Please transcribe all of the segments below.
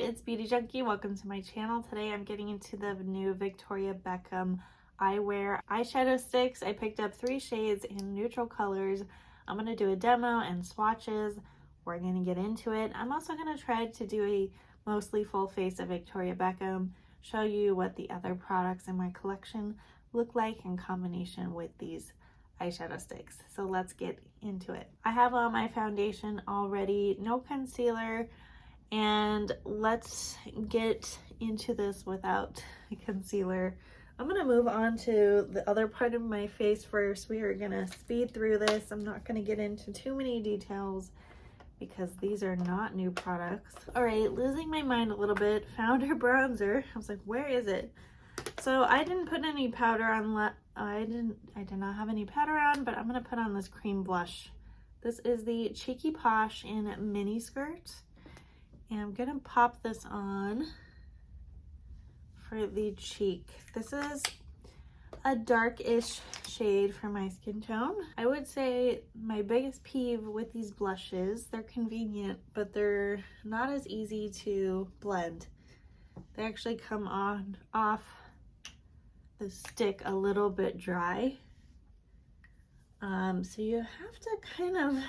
it's Beauty Junkie. Welcome to my channel. Today I'm getting into the new Victoria Beckham EyeWear eyeshadow sticks. I picked up 3 shades in neutral colors. I'm going to do a demo and swatches. We're going to get into it. I'm also going to try to do a mostly full face of Victoria Beckham, show you what the other products in my collection look like in combination with these eyeshadow sticks. So let's get into it. I have on my foundation already, no concealer, and let's get into this without concealer. I'm gonna move on to the other part of my face first. We are gonna speed through this. I'm not gonna get into too many details because these are not new products. All right, losing my mind a little bit, found her bronzer. I was like, where is it? So I didn't put any powder on, I did not have any powder on, but I'm gonna put on this cream blush. This is the Cheeky Posh in mini skirt. And I'm gonna pop this on for the cheek. This is a dark-ish shade for my skin tone. I would say my biggest peeve with these blushes, they're convenient, but they're not as easy to blend. They actually come off the stick a little bit dry. So you have to kind of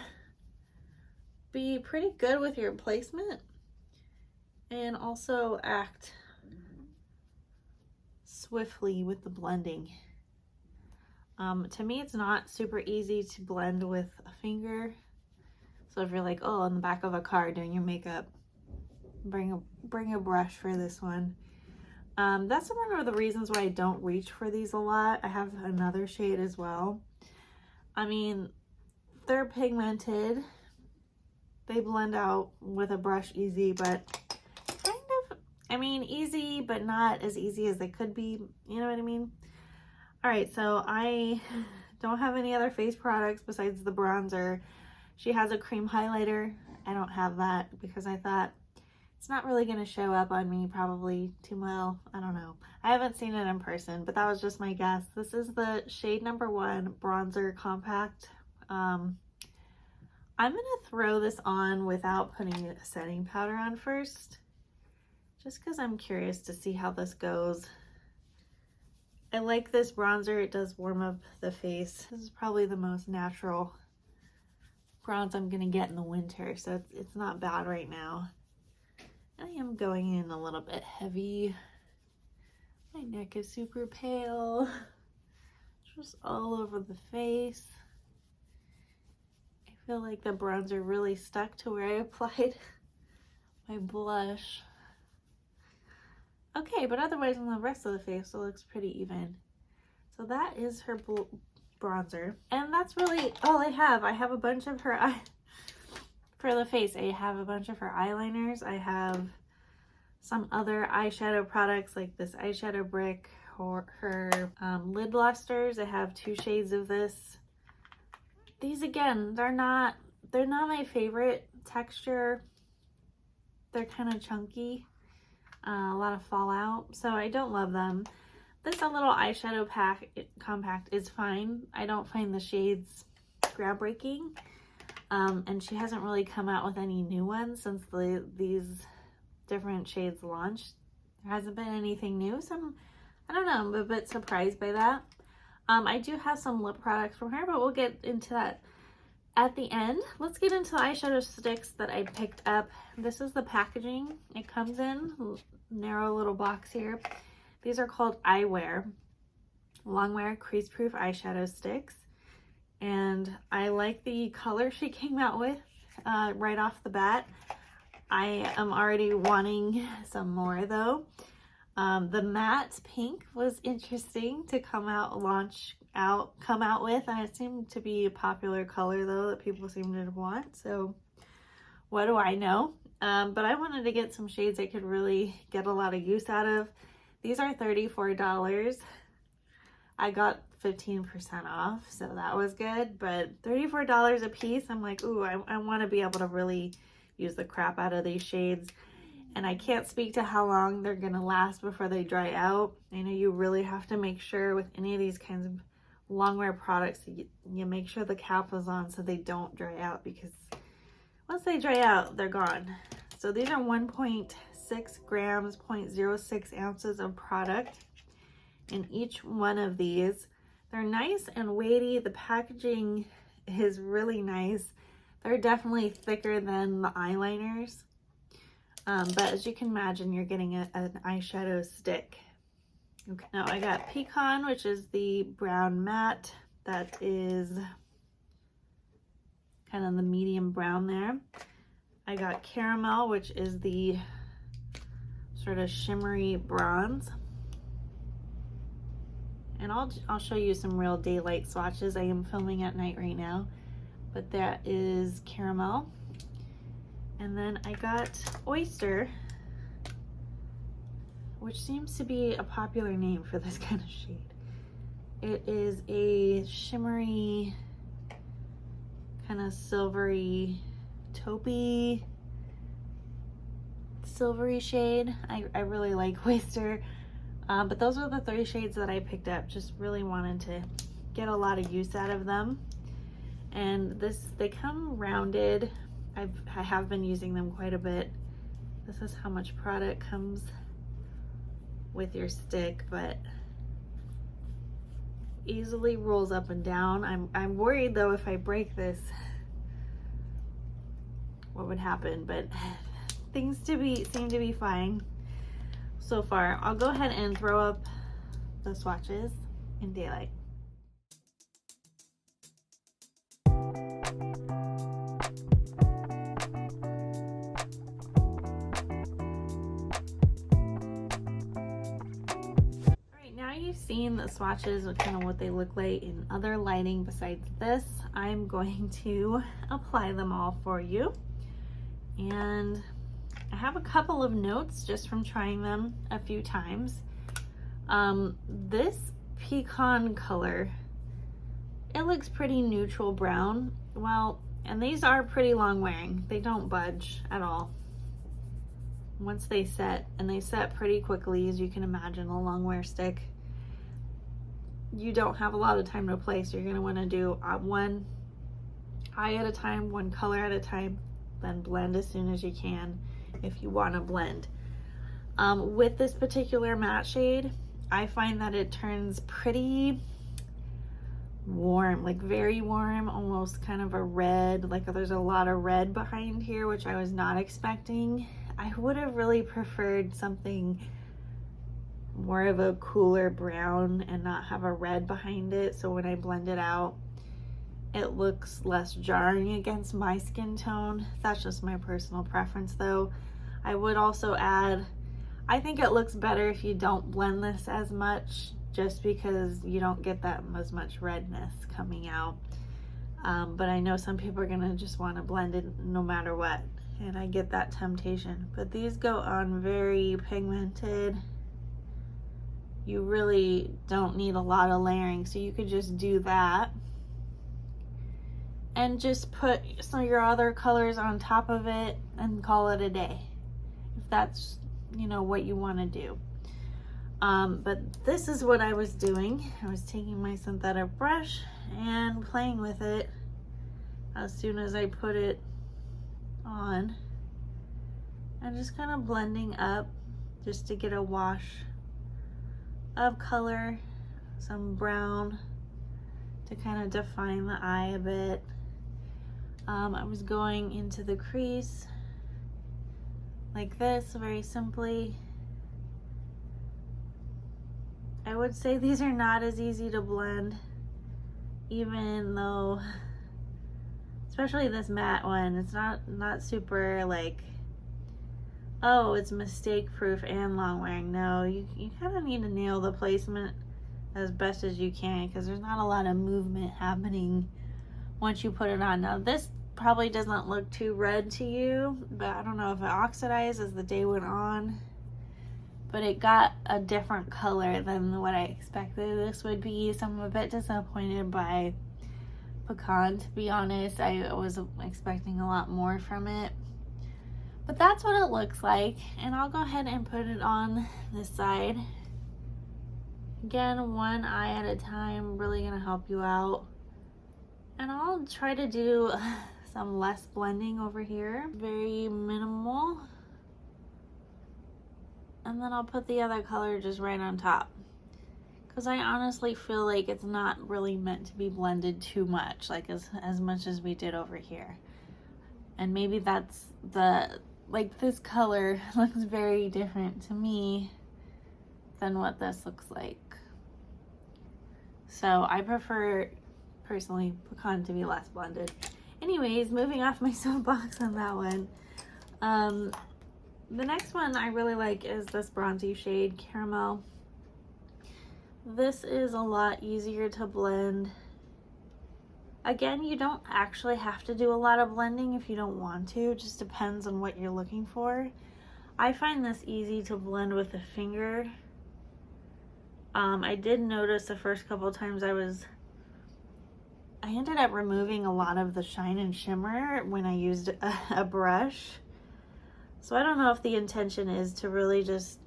be pretty good with your placement and also act swiftly with the blending. To me, it's not super easy to blend with a finger. So if you're like, oh, on the back of a car doing your makeup, bring a brush for this one. That's one of the reasons why I don't reach for these a lot. I have another shade as well. I mean, they're pigmented. They blend out with a brush easy, but kind of, I mean, easy, but not as easy as they could be. You know what I mean? All right, so I don't have any other face products besides the bronzer. She has a cream highlighter. I don't have that because I thought it's not really going to show up on me probably too well. I don't know. I haven't seen it in person, but that was just my guess. This is the shade number 1 bronzer compact. I'm going to throw this on without putting a setting powder on first, just because I'm curious to see how this goes. I like this bronzer. It does warm up the face. This is probably the most natural bronze I'm going to get in the winter, so it's not bad right now. I am going in a little bit heavy. My neck is super pale. Just all over the face. I feel like the bronzer really stuck to where I applied my blush. Okay, but otherwise on the rest of the face, it looks pretty even. So that is her bronzer. And that's really all I have. I have a bunch of her for the face. I have a bunch of her eyeliners. I have some other eyeshadow products like this eyeshadow brick or her lid blusters. I have 2 shades of this. These again, they're not my favorite texture. They're kind of chunky, a lot of fallout, so I don't love them. This little eyeshadow compact is fine. I don't find the shades groundbreaking. And she hasn't really come out with any new ones since these different shades launched. There hasn't been anything new, so I don't know, I'm a bit surprised by that. I do have some lip products from her, but we'll get into that at the end. Let's get into the eyeshadow sticks that I picked up. This is the packaging it comes in, narrow little box here. These are called EyeWear, longwear crease-proof eyeshadow sticks. And I like the color she came out with right off the bat. I am already wanting some more though. The matte pink was interesting to come out with, and it seemed to be a popular color though that people seem to want. So what do I know? But I wanted to get some shades I could really get a lot of use out of. These are $34. I got 15% off, so that was good, but $34 a piece, I'm like, ooh, I want to be able to really use the crap out of these shades. And I can't speak to how long they're gonna last before they dry out. I know you really have to make sure with any of these kinds of longwear products, you make sure the cap is on so they don't dry out, because once they dry out, they're gone. So these are 1.6 6 grams, 0.06 ounces of product in each one of these. They're nice and weighty. The packaging is really nice. They're definitely thicker than the eyeliners. But as you can imagine, you're getting an eyeshadow stick. Okay, now I got Pecan, which is the brown matte. That is kind of the medium brown there. I got Caramel, which is the sort of shimmery bronze. And I'll show you some real daylight swatches. I am filming at night right now, but that is Caramel. And then I got Oyster, which seems to be a popular name for this kind of shade. It is a shimmery, kind of silvery, taupey, silvery shade. I really like Oyster. But those are the 3 shades that I picked up. Just really wanted to get a lot of use out of them. And they come rounded. I have been using them quite a bit. This is how much product comes with your stick, but easily rolls up and down. I'm worried though, if I break this, what would happen? But things seem to be fine so far. I'll go ahead and throw up the swatches in daylight. Alright, now you've seen the swatches and kind of what they look like in other lighting besides this. I'm going to apply them all for you. And I have a couple of notes just from trying them a few times. This Pecan color, it looks pretty neutral brown. Well, and these are pretty long wearing. They don't budge at all once they set, and they set pretty quickly. As you can imagine, a long wear stick, you don't have a lot of time to apply, so you're going to want to do one eye at a time, one color at a time, then blend as soon as you can if you want to blend. With this particular matte shade, I find that it turns pretty warm, like very warm, almost kind of a red, like there's a lot of red behind here, which I was not expecting. I would have really preferred something more of a cooler brown and not have a red behind it, so when I blend it out, it looks less jarring against my skin tone. That's just my personal preference though. I would also add, I think it looks better if you don't blend this as much, just because you don't get that as much redness coming out. But I know some people are gonna just want to blend it no matter what, and I get that temptation. But these go on very pigmented. You really don't need a lot of layering, so you could just do that and just put some of your other colors on top of it and call it a day, if that's, you know, what you want to do. But this is what I was doing. I was taking my synthetic brush and playing with it as soon as I put it on, and just kind of blending up just to get a wash of color, some brown to kind of define the eye a bit. I was going into the crease like this, very simply. I would say these are not as easy to blend, even though, especially this matte one, it's not super like, oh, it's mistake proof and long wearing. No, you kind of need to nail the placement as best as you can, because there's not a lot of movement happening once you put it on. Now this probably doesn't look too red to you, but I don't know if it oxidized as the day went on, but it got a different color than what I expected this would be, so I'm a bit disappointed by Pecan, to be honest. I was expecting a lot more from it, but that's what it looks like. And I'll go ahead and put it on this side. Again, one eye at a time, really gonna help you out. And I'll try to do some less blending over here, very minimal. and then I'll put the other color just right on top. Because I honestly feel like it's not really meant to be blended too much, like as much as we did over here. And maybe that's like this color looks very different to me than what this looks like. So I prefer, personally, Pecan to be less blended. Anyways, moving off my soapbox on that one. The next one I really like is this bronzy shade, Caramel. This is a lot easier to blend. Again, you don't actually have to do a lot of blending if you don't want to. It just depends on what you're looking for. I find this easy to blend with a finger. I did notice the first couple times I ended up removing a lot of the shine and shimmer when I used a brush. So I don't know if the intention is to really just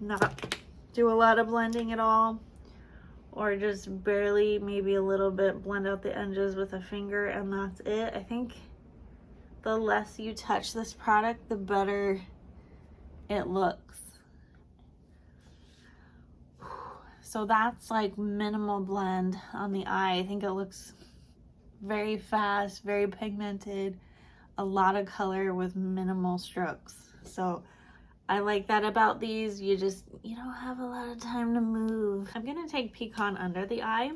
not do a lot of blending at all, or just barely, maybe a little bit, blend out the edges with a finger and that's it. I think the less you touch this product, the better it looks. So that's like minimal blend on the eye. I think it looks very fast, very pigmented, a lot of color with minimal strokes. So I like that about these. You don't have a lot of time to move. I'm gonna take Pecan under the eye.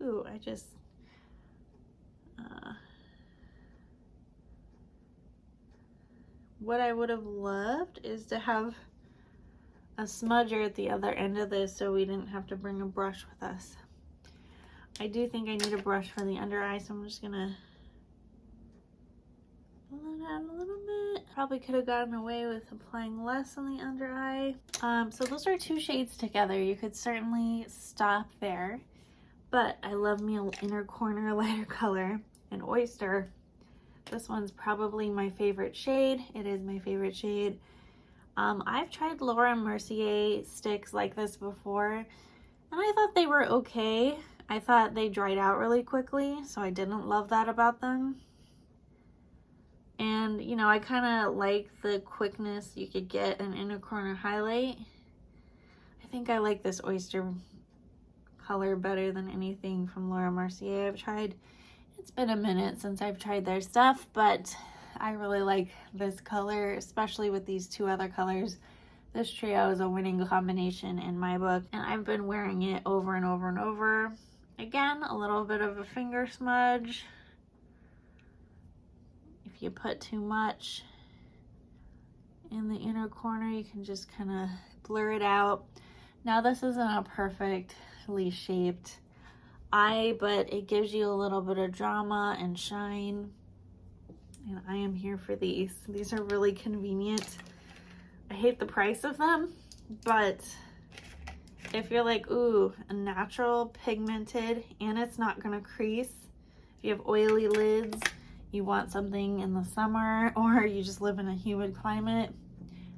Ooh, I just what I would have loved is to have a smudger at the other end of this so we didn't have to bring a brush with us. I do think I need a brush for the under eye, so I'm just gonna pull it out a little bit. Probably could have gotten away with applying less on the under eye. So those are two shades together. You could certainly stop there, but I love me an inner corner lighter color, an Oyster. This one's probably my favorite shade. It is my favorite shade. I've tried Laura Mercier sticks like this before, and I thought they were okay. I thought they dried out really quickly, so I didn't love that about them. And, you know, I kind of like the quickness you could get an inner corner highlight. I think I like this Oyster color better than anything from Laura Mercier I've tried. It's been a minute since I've tried their stuff, but I really like this color, especially with these two other colors. This trio is a winning combination in my book, and I've been wearing it over and over and over. Again, a little bit of a finger smudge. If you put too much in the inner corner, you can just kind of blur it out. Now, this isn't a perfectly shaped eye, but it gives you a little bit of drama and shine, and I am here for these. These are really convenient. I hate the price of them, but if you're like, ooh, a natural pigmented and it's not gonna crease, if you have oily lids, you want something in the summer, or you just live in a humid climate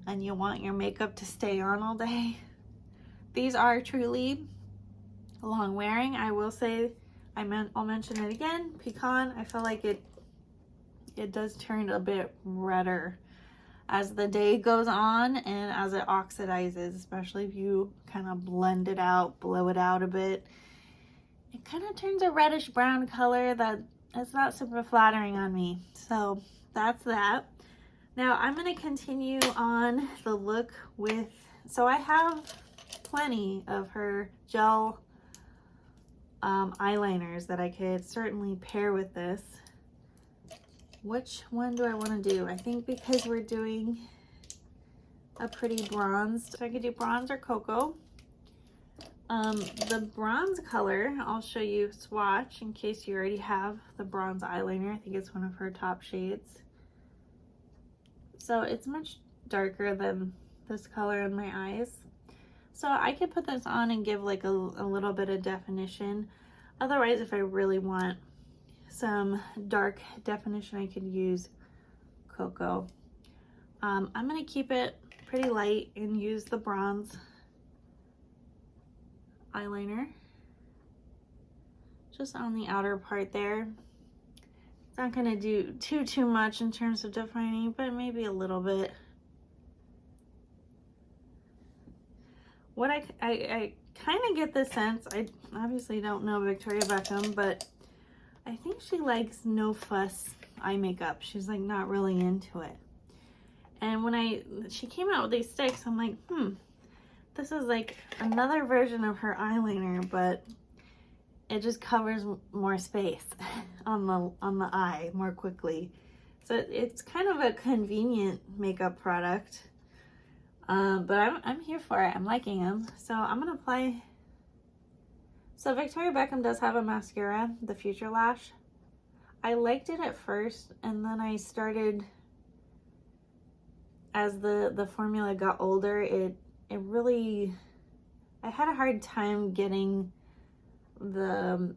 and you want your makeup to stay on all day, these are truly long wearing. I will say, I'll mention it again, Pecan, I feel like it does turn a bit redder as the day goes on and as it oxidizes, especially if you kind of blend it out, blow it out a bit. It kind of turns a reddish brown color that is not super flattering on me. So that's that. Now I'm going to continue on the look with, so I have plenty of her gel eyeliners that I could certainly pair with this. Which one do I want to do? I think because we're doing a pretty bronze, so I could do bronze or cocoa. The bronze color, I'll show you swatch in case you already have the bronze eyeliner. I think it's one of her top shades. So it's much darker than this color in my eyes. So I could put this on and give like a little bit of definition. Otherwise, if I really want some dark definition, I could use cocoa. I'm going to keep it pretty light and use the bronze eyeliner just on the outer part there. It's not going to do too much in terms of defining, but maybe a little bit. what I kind of get the sense, I obviously don't know Victoria Beckham, but I think she likes no fuss eye makeup. She's like not really into it. And when she came out with these sticks, I'm like, this is like another version of her eyeliner, but it just covers more space on the eye more quickly. So it's kind of a convenient makeup product. But I'm here for it. I'm liking them. So I'm gonna apply. So Victoria Beckham does have a mascara, the Future Lash. I liked it at first, and then I started, as the formula got older, it really, I had a hard time getting the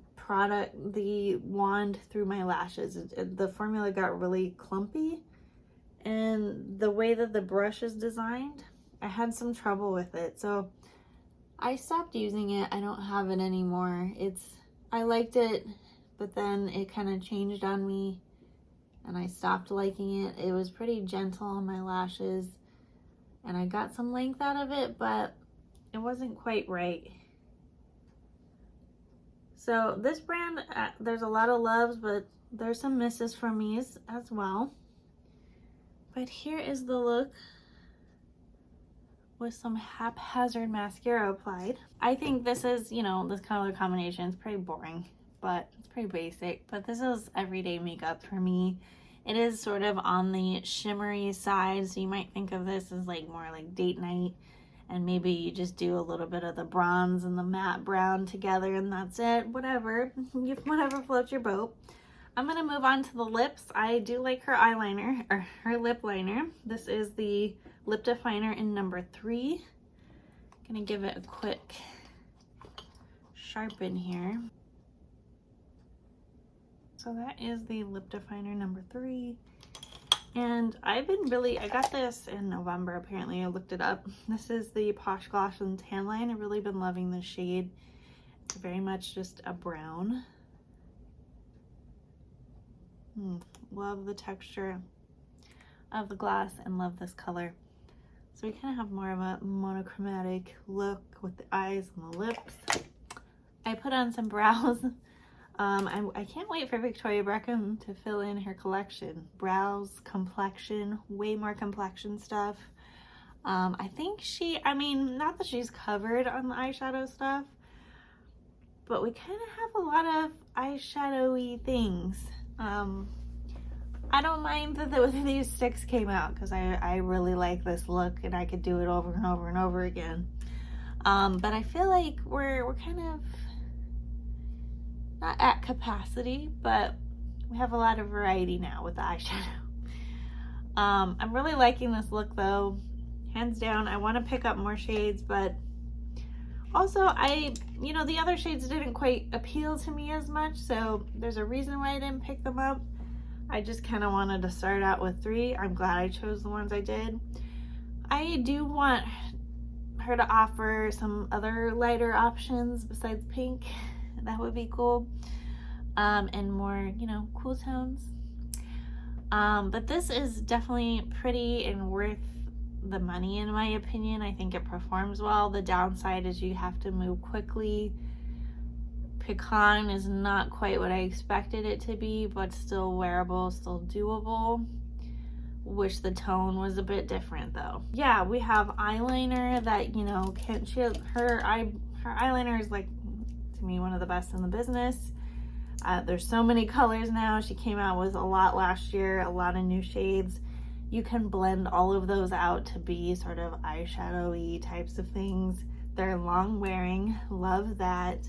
wand through my lashes. The formula got really clumpy, and the way that the brush is designed, I had some trouble with it. So I stopped using it. I don't have it anymore. I liked it, but then it kind of changed on me and I stopped liking it. It was pretty gentle on my lashes and I got some length out of it, but it wasn't quite right. So this brand, there's a lot of loves, but there's some misses for me as well. But here is the look with some haphazard mascara applied. I think this is, you know, this color combination is pretty boring, but it's pretty basic. But this is everyday makeup for me. It is sort of on the shimmery side, so you might think of this as like more like date night, and maybe you just do a little bit of the bronze and the matte brown together and that's it. Whatever floats your boat. I'm gonna move on to the lips. I do like her eyeliner, or her lip liner. This is the lip definer in number 3. Gonna give it a quick sharpen here. So that is the lip definer number 3. And I got this in November, apparently. I looked it up. This is the Posh Gloss and Tan Line. I've really been loving this shade. It's very much just a brown. Love the texture of the glass and love this color. So we kind of have more of a monochromatic look with the eyes and the lips. I put on some brows. I can't wait for Victoria Beckham to fill in her collection. Brows, complexion, way more complexion stuff. I think not that she's covered on the eyeshadow stuff, but we kind of have a lot of eyeshadowy things. I don't mind that these sticks came out because I really like this look and I could do it over and over and over again. But I feel like we're kind of not at capacity, but we have a lot of variety now with the eyeshadow. I'm really liking this look though, hands down. I want to pick up more shades, but also the other shades didn't quite appeal to me as much, so there's a reason why I didn't pick them up. I just kind of wanted to start out with 3. I'm glad I chose the ones I did. I do want her to offer some other lighter options besides pink. That would be cool. And more, cool tones. But this is definitely pretty and worth the money in my opinion. I think it performs well. The downside is you have to move quickly. Pecan is not quite what I expected it to be, but still wearable, still doable. Wish the tone was a bit different though. Yeah, we have eyeliner that, her eyeliner is like, to me, one of the best in the business. There's so many colors now. She came out with a lot last year, a lot of new shades. You can blend all of those out to be sort of eyeshadowy types of things. They're long wearing, love that.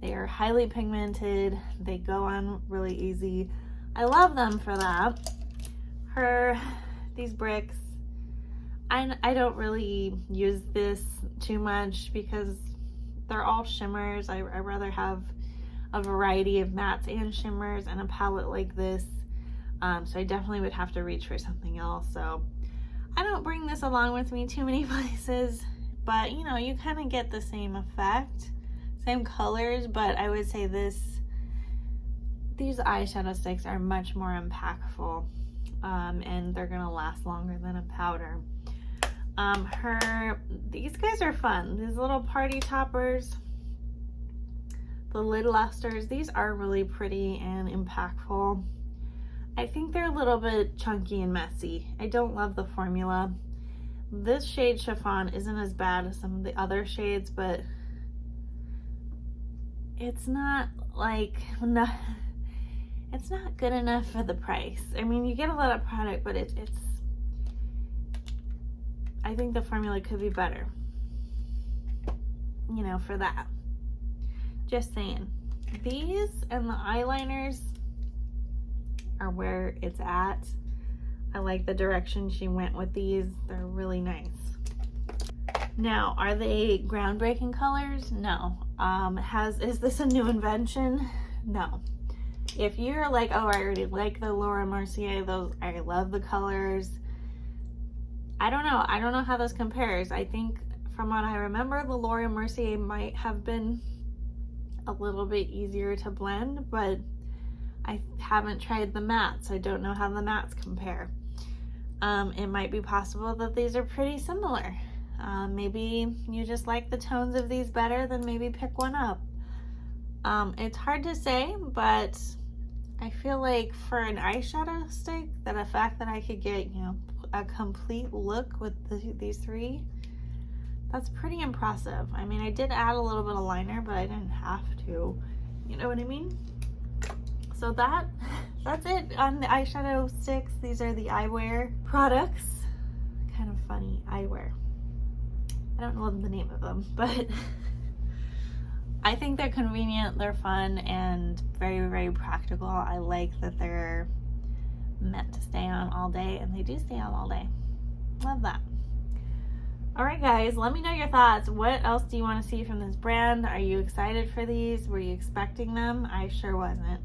They are highly pigmented. They go on really easy. I love them for that. These bricks, I don't really use this too much because they're all shimmers. I rather have a variety of mattes and shimmers and a palette like this. So I definitely would have to reach for something else. So I don't bring this along with me too many places, but you kind of get the same effect. Same colors, but I would say these eyeshadow sticks are much more impactful, and they're gonna last longer than a powder. These guys are fun. These little party toppers, the lid lusters, these are really pretty and impactful. I think they're a little bit chunky and messy. I don't love the formula. This shade Chiffon isn't as bad as some of the other shades, but it's not like, it's not good enough for the price. I mean, you get a lot of product, but it's I think the formula could be better, you know, for that. Just saying. These and the eyeliners are where it's at. I like the direction she went with these. They're really nice. Now, are they groundbreaking colors? No. Is this a new invention? No. If you're like, oh, I already like the Laura Mercier, those, I love the colors. I don't know how this compares. I think from what I remember, the Laura Mercier might have been a little bit easier to blend, but I haven't tried the mattes. I don't know how the mattes compare. It might be possible that these are pretty similar. Maybe you just like the tones of these better, then maybe pick one up. It's hard to say, but I feel like for an eyeshadow stick, that the fact that I could get, you know, a complete look with these three, that's pretty impressive. I mean, I did add a little bit of liner, but I didn't have to, you know what I mean? So that's it on the eyeshadow sticks. These are the eyewear products. Kind of funny, eyewear. I don't know the name of them, but I think they're convenient, they're fun, and very, very practical. I like that they're meant to stay on all day, and they do stay on all day. Love that. All right, guys, let me know your thoughts. What else do you want to see from this brand? Are you excited for these? Were you expecting them? I sure wasn't.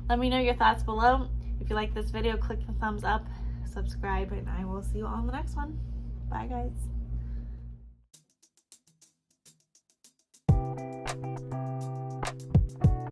Let me know your thoughts below. If you like this video, click the thumbs up, subscribe, and I will see you on the next one. Bye, guys.